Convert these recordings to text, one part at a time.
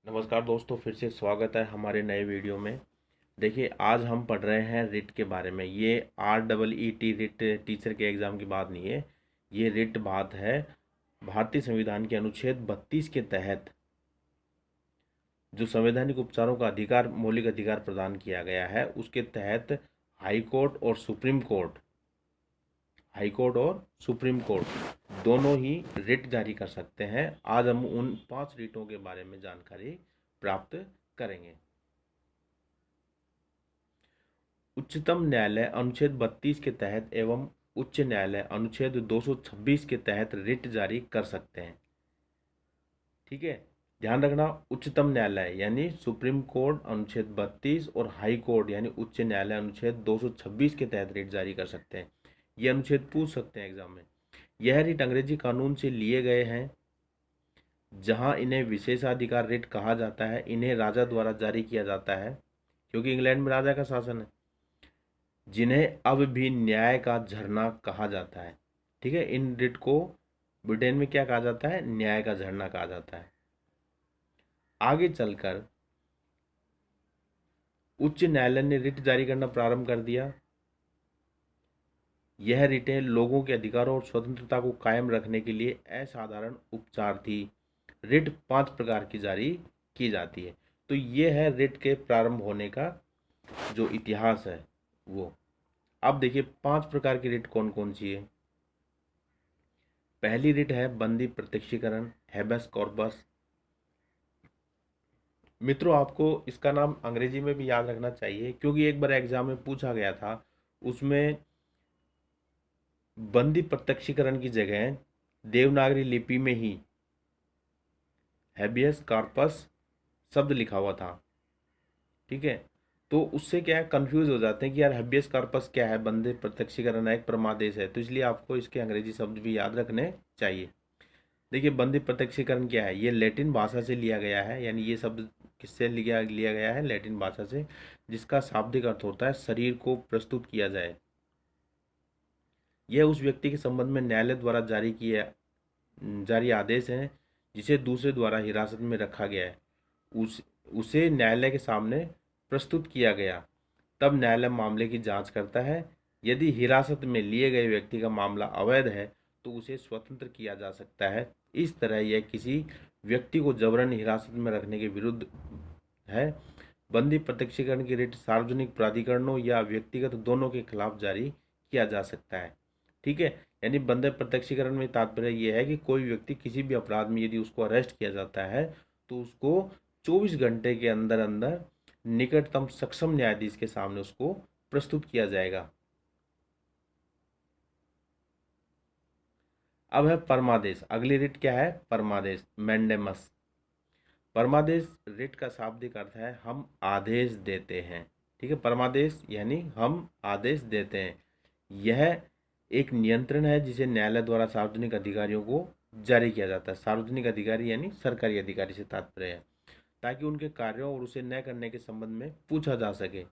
नमस्कार दोस्तों, फिर से स्वागत है हमारे नए वीडियो में। देखिए, आज हम पढ़ रहे हैं रिट के बारे में। ये REET रिट टीचर के एग्ज़ाम की बात नहीं है। ये रिट बात है भारतीय संविधान के अनुच्छेद 32 के तहत जो संवैधानिक उपचारों का अधिकार, मौलिक अधिकार प्रदान किया गया है, उसके तहत हाई कोर्ट और सुप्रीम कोर्ट दोनों ही रिट जारी कर सकते हैं। आज हम उन 5 रिटों के बारे में जानकारी प्राप्त करेंगे। उच्चतम न्यायालय अनुच्छेद 32 के तहत एवं उच्च न्यायालय अनुच्छेद 226 के तहत रिट जारी कर सकते हैं। ठीक है, ध्यान रखना, उच्चतम न्यायालय यानी सुप्रीम कोर्ट अनुच्छेद 32 और हाई कोर्ट यानी उच्च न्यायालय अनुच्छेद 226 के तहत रिट जारी कर सकते हैं। ये अनुच्छेद पूछ सकते हैं एग्जाम में। यह रिट अंग्रेजी कानून से लिए गए हैं, जहां इन्हें विशेषाधिकार रिट कहा जाता है। इन्हें राजा द्वारा जारी किया जाता है, क्योंकि इंग्लैंड में राजा का शासन है। जिन्हें अब भी न्याय का झरना कहा जाता है। ठीक है, इन रिट को ब्रिटेन में क्या कहा जाता है? न्याय का झरना कहा जाता है। आगे चलकर उच्च न्यायालय ने रिट जारी करना प्रारंभ कर दिया। यह रिटें लोगों के अधिकारों और स्वतंत्रता को कायम रखने के लिए असाधारण उपचार थी। रिट 5 प्रकार की जारी की जाती है। तो ये है रिट के प्रारंभ होने का जो इतिहास है वो। अब देखिए 5 प्रकार की रिट कौन कौन सी है। पहली रिट है बंदी प्रत्यक्षीकरण, हैबेस कॉर्पस। मित्रों, आपको इसका नाम अंग्रेजी में भी याद रखना चाहिए, क्योंकि एक बार एग्जाम में पूछा गया था। उसमें बंदी प्रत्यक्षीकरण की जगह देवनागरी लिपि में ही हैबियस कॉर्पस शब्द लिखा हुआ था। ठीक है, तो उससे क्या है, कंफ्यूज हो जाते हैं कि यार हैबियस कॉर्पस क्या है, बंदी प्रत्यक्षीकरण है, एक परमादेश है। तो इसलिए आपको इसके अंग्रेजी शब्द भी याद रखने चाहिए। देखिए, बंदी प्रत्यक्षीकरण क्या है? ये लैटिन भाषा से लिया गया है, यानी ये शब्द किससे लिया गया है? लैटिन भाषा से, जिसका शाब्दिक अर्थ होता है शरीर को प्रस्तुत किया जाए। यह उस व्यक्ति के संबंध में न्यायालय द्वारा जारी आदेश है जिसे दूसरे द्वारा हिरासत में रखा गया है। उसे न्यायालय के सामने प्रस्तुत किया गया, तब न्यायालय मामले की जांच करता है। यदि हिरासत में लिए गए व्यक्ति का मामला अवैध है तो उसे स्वतंत्र किया जा सकता है। इस तरह यह किसी व्यक्ति को जबरन हिरासत में रखने के विरुद्ध है। बंदी प्रत्यक्षीकरण की रिट सार्वजनिक प्राधिकरणों या व्यक्तिगत दोनों के खिलाफ जारी किया जा सकता है। ठीक है, यानी बंदी प्रत्यक्षीकरण में तात्पर्य यह है कि कोई व्यक्ति किसी भी अपराध में यदि उसको अरेस्ट किया जाता है तो उसको 24 घंटे के अंदर अंदर निकटतम सक्षम न्यायाधीश के सामने उसको प्रस्तुत किया जाएगा। अब है परमादेश। अगली रिट क्या है? परमादेश, मैंडेमस। परमादेश रिट का शाब्दिक अर्थ है हम आदेश देते हैं। ठीक है, परमादेश यानी हम आदेश देते हैं। यह एक नियंत्रण है जिसे न्यायालय द्वारा सार्वजनिक अधिकारियों को जारी किया जाता है। सार्वजनिक अधिकारी यानी सरकारी अधिकारी से तात्पर्य है, ताकि उनके कार्यों और उसे न करने के संबंध में पूछा जा सके।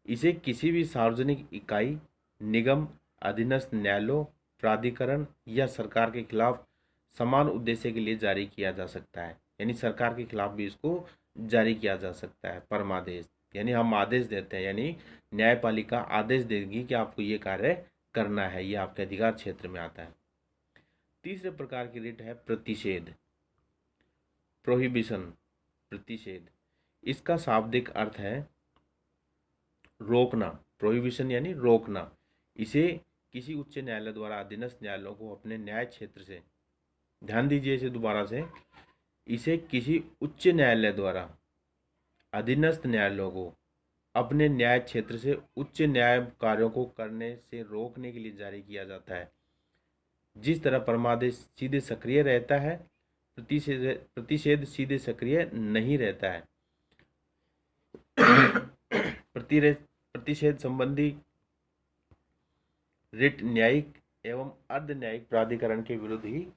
इसे किसी भी सार्वजनिक इकाई, निगम, अधीनस्थ न्यायालय, प्राधिकरण या सरकार के खिलाफ समान उद्देश्य के लिए जारी किया जा सकता है। यानी सरकार के खिलाफ भी इसको जारी किया जा सकता है। परमादेश यानी हम आदेश देते हैं, यानी न्यायपालिका आदेश देगी कि आपको ये कार्य करना है, ये आपके अधिकार क्षेत्र में आता है। तीसरे प्रकार की रिट है प्रतिषेध, प्रोहिबिशन, प्रतिषेध। इसका शाब्दिक अर्थ है रोकना। प्रोहिबिशन यानी रोकना। इसे किसी उच्च न्यायालय द्वारा अधीनस्थ न्यायालयों को अपने न्याय क्षेत्र से, ध्यान दीजिए इसे दोबारा से, इसे किसी उच्च न्यायालय द्वारा अधीनस्थ न्यायालयों को अपने न्याय क्षेत्र से उच्च न्याय कार्यों को करने से रोकने के लिए जारी किया जाता है। जिस तरह परमादेश सीधे सक्रिय रहता है, प्रतिषेध सीधे सक्रिय नहीं रहता है। प्रतिषेध संबंधी रिट न्यायिक एवं अर्ध न्यायिक प्राधिकरण के विरुद्ध ही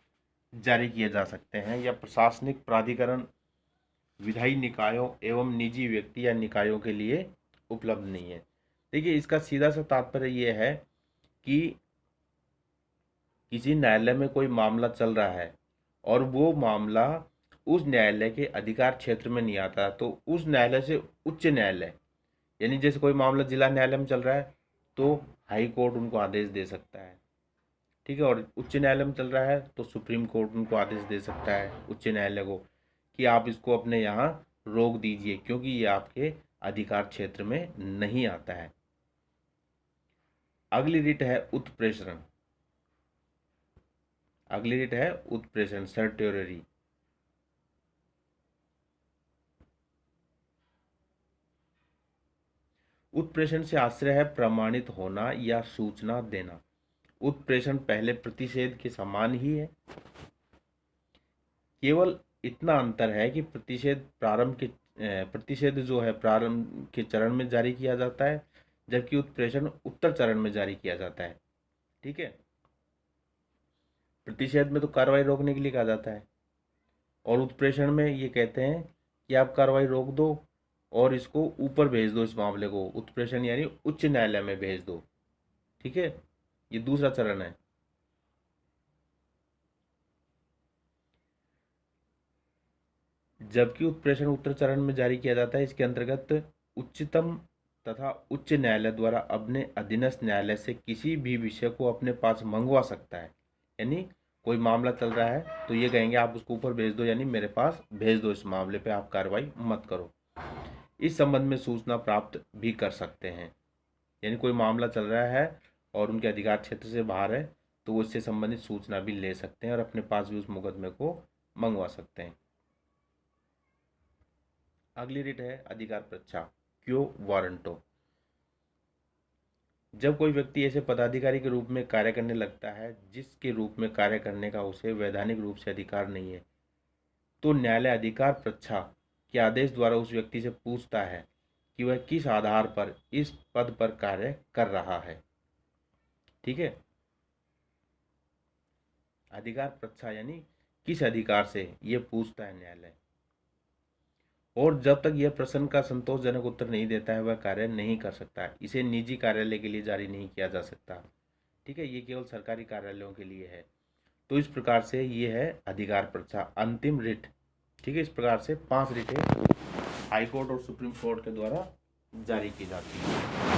जारी किए जा सकते हैं, या प्रशासनिक प्राधिकरण, विधायी निकायों एवं निजी व्यक्ति या निकायों के लिए उपलब्ध नहीं है। देखिए, इसका सीधा सा तात्पर्य यह है कि किसी न्यायालय में कोई मामला चल रहा है और वो मामला उस न्यायालय के अधिकार क्षेत्र में नहीं आता, तो उस न्यायालय से उच्च न्यायालय, यानी जैसे कोई मामला जिला न्यायालय में चल रहा है तो हाई कोर्ट उनको आदेश दे सकता है, ठीक है। और उच्च न्यायालय में चल रहा है तो सुप्रीम कोर्ट उनको आदेश दे सकता है उच्च न्यायालय को कि आप इसको अपने यहाँ रोक दीजिए, क्योंकि ये आपके अधिकार क्षेत्र में नहीं आता है। अगली रिट है उत्प्रेषण। अगली रिट है उत्प्रेषण, सर्ट्योररी। उत्प्रेषण से आश्रय है प्रमाणित होना या सूचना देना। उत्प्रेषण पहले प्रतिषेध के समान ही है, केवल इतना अंतर है कि प्रतिषेध जो है प्रारंभ के चरण में जारी किया जाता है, जबकि उत्प्रेषण उत्तर चरण में जारी किया जाता है, ठीक है। प्रतिषेध में तो कार्रवाई रोकने के लिए कहा जाता है, और उत्प्रेषण में ये कहते हैं कि आप कार्रवाई रोक दो और इसको ऊपर भेज दो, इस मामले को उत्प्रेषण यानी उच्च न्यायालय में भेज दो, ठीक है। ये दूसरा चरण है। जबकि उत्प्रेषण उत्तर चरण में जारी किया जाता है, इसके अंतर्गत उच्चतम तथा उच्च न्यायालय द्वारा अपने अधीनस्थ न्यायालय से किसी भी विषय को अपने पास मंगवा सकता है। यानी कोई मामला चल रहा है तो ये कहेंगे आप उसको ऊपर भेज दो, यानी मेरे पास भेज दो, इस मामले पे आप कार्रवाई मत करो। इस संबंध में सूचना प्राप्त भी कर सकते हैं, यानी कोई मामला चल रहा है और उनके अधिकार क्षेत्र से बाहर है तो वो इससे संबंधित सूचना भी ले सकते हैं और अपने पास भी उस मुकदमे को मंगवा सकते हैं। अगली रिट है अधिकार परीक्षा, क्यो वारंटो। जब कोई व्यक्ति ऐसे पदाधिकारी के रूप में कार्य करने लगता है जिसके रूप में कार्य करने का उसे वैधानिक रूप से अधिकार नहीं है, तो न्यायालय अधिकार परीक्षा के आदेश द्वारा उस व्यक्ति से पूछता है कि वह किस आधार पर इस पद पर कार्य कर रहा है, ठीक है। अधिकार परीक्षा यानी किस अधिकार से ये पूछता है न्यायालय, और जब तक यह प्रश्न का संतोषजनक उत्तर नहीं देता है वह कार्य नहीं कर सकता है। इसे निजी कार्यालय के लिए जारी नहीं किया जा सकता, ठीक है। ये केवल सरकारी कार्यालयों के लिए है। तो इस प्रकार से ये है अधिकार परीक्षा, अंतिम रिट, ठीक है। इस प्रकार से 5 रिटें हाई कोर्ट और सुप्रीम कोर्ट के द्वारा जारी की जाती है।